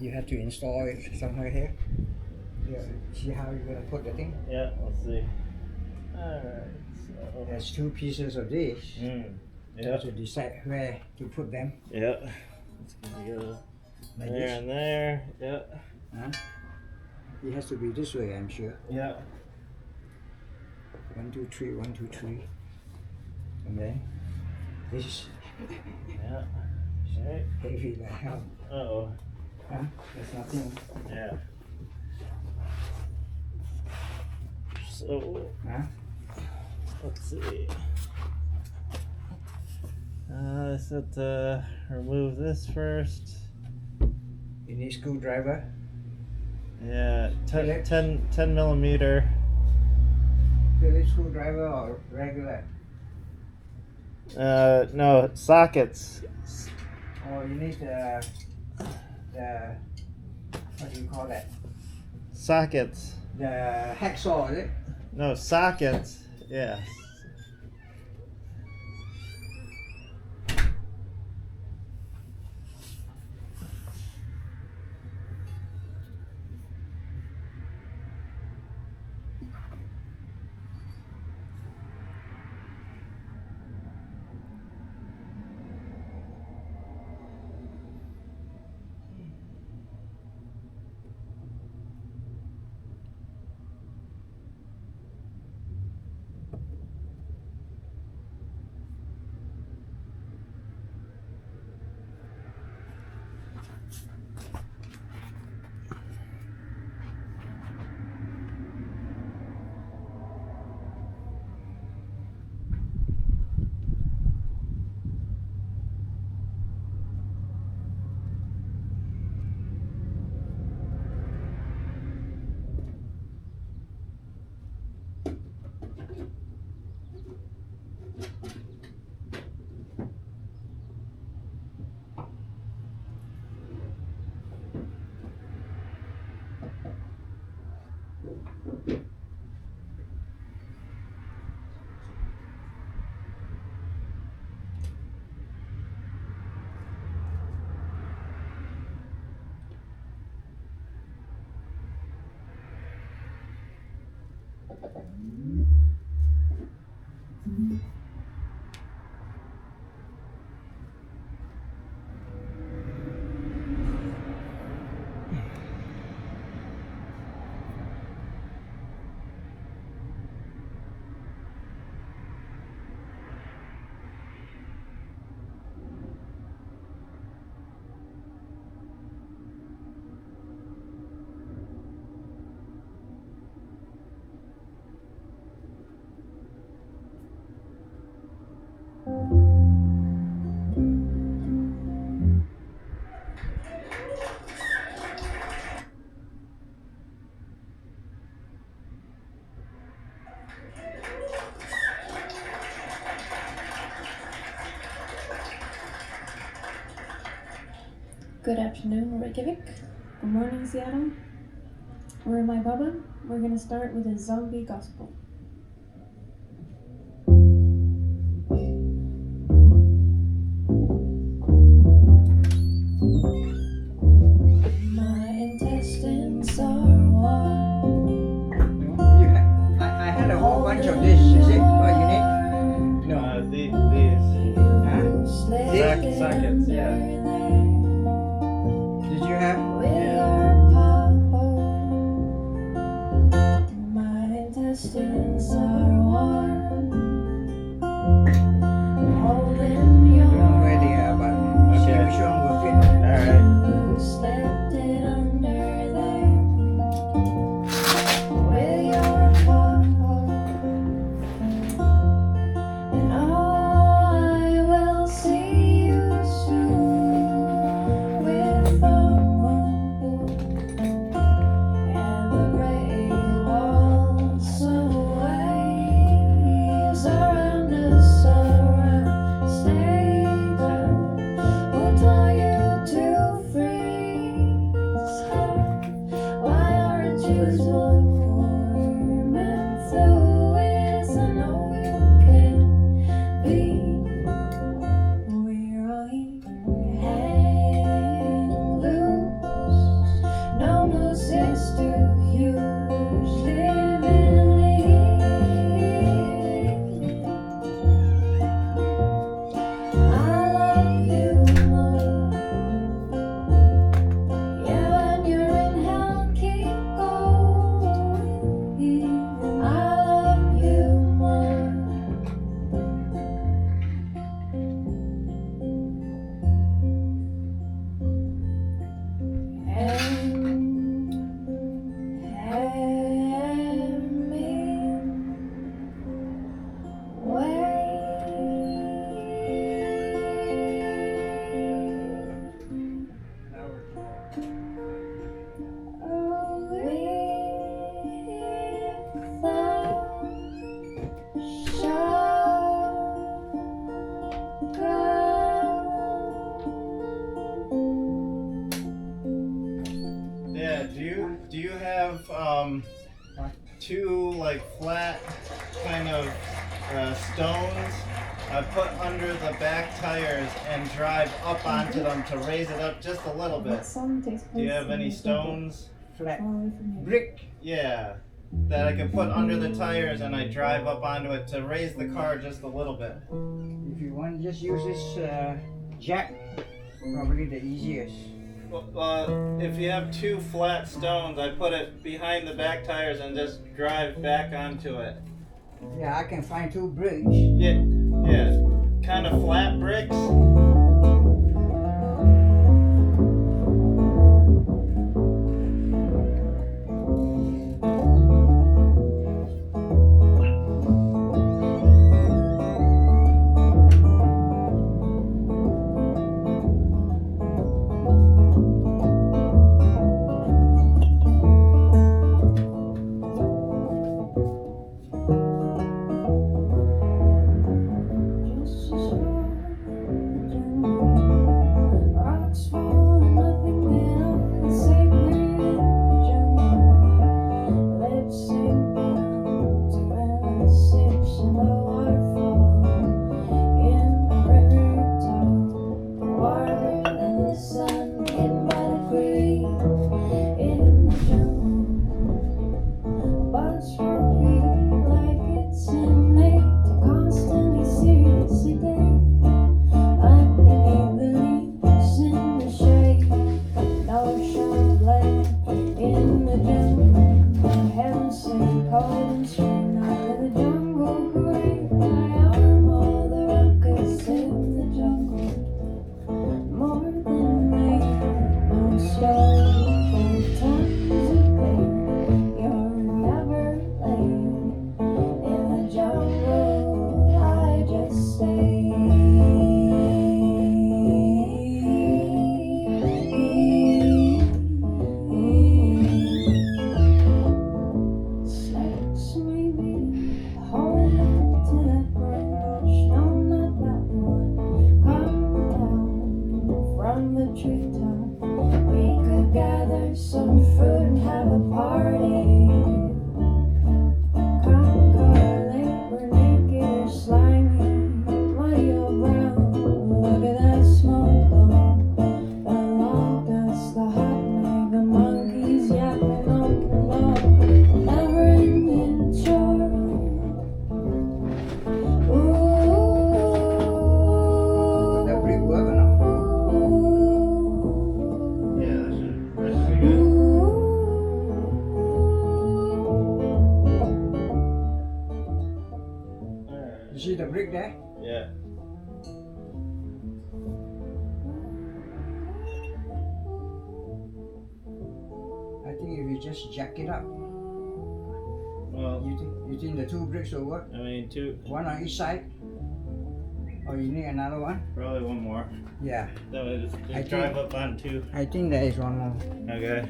You have to install it somewhere here. Yeah, see how you're gonna put the thing? Yeah, let's see. Alright, so. There's two pieces of this. Yeah. To decide where to put them. Yeah. It's gonna go Like there this. and there. Yeah. Huh? It has to be this way, I'm sure. Yeah. 1, 2, 3, 1, 2, 3. And then this. Yeah. Okay. Heavy like hell. Uh-oh. Huh? There's nothing. Yeah. So, Huh? let's see. I said to remove this first. You need screwdriver. Yeah, Phillips? 10 millimeter. Phillips screwdriver or regular? No, sockets. Or you need the what do you call that? Sockets. The hacksaw, is it? No, sockets. Yeah. Good afternoon, Reykjavik. Good morning, Seattle. Where am I, Bubba? We're gonna start with a zombie gospel. My intestines are warm. I had a whole bunch of this. Is it what you need? No. These. Huh? Sockets, yeah. Did you have? My intestines are warm. Holding I don't know your where they are, but see which one will fit. Alright. slipped it under there with your paw. And I will see you soon with the moon and the great walls away. like flat kind of stones I put under the back tires and drive up onto them to raise it up just a little bit. What song takes place? Do you have in any the jungle? stones? Flat Far away from here. brick. Yeah, that I can put under the tires and I drive up onto it to raise the car just a little bit. If you want, just use this jack. Probably the easiest. If you have two flat stones, I put it behind the back tires and just drive back onto it. Yeah, I can find 2 bricks. Yeah, kind of flat bricks. Just as far in the jungle, rocks fall and nothing else. Sacred in the jungle, let's sink down to where sips in the waterfall. In the river top, warmer than the sun, hidden by the creek. In the jungle, buds for me like it's innate to constantly seriously date. Underneath the leaves in the shade, no shine of light in the jungle. Heaven sing cold and spring, out of the jungle great. My arm, all the ruckus in the jungle. More than me, most of times of pain. You're never late in the jungle. I just stay. Snakes maybe hold on to that branch. No, not that one. Come down from the treetop. We could gather some fruit and have a party. Come correlate, we're naked or slimy, muddy or brown. Look at that smoke bomb, the long dust, the hot night, the monkeys yapping on the lawn. Never-ending chore. The brick work or not? Yeah, that should be good. You see the brick there? Yeah. I think if you just jack it up, Well, you think the 2 bricks will work? I mean, One on each side? Or you need another one? probably one more. Yeah, That way just I drive up on two. I think there is one more. Okay.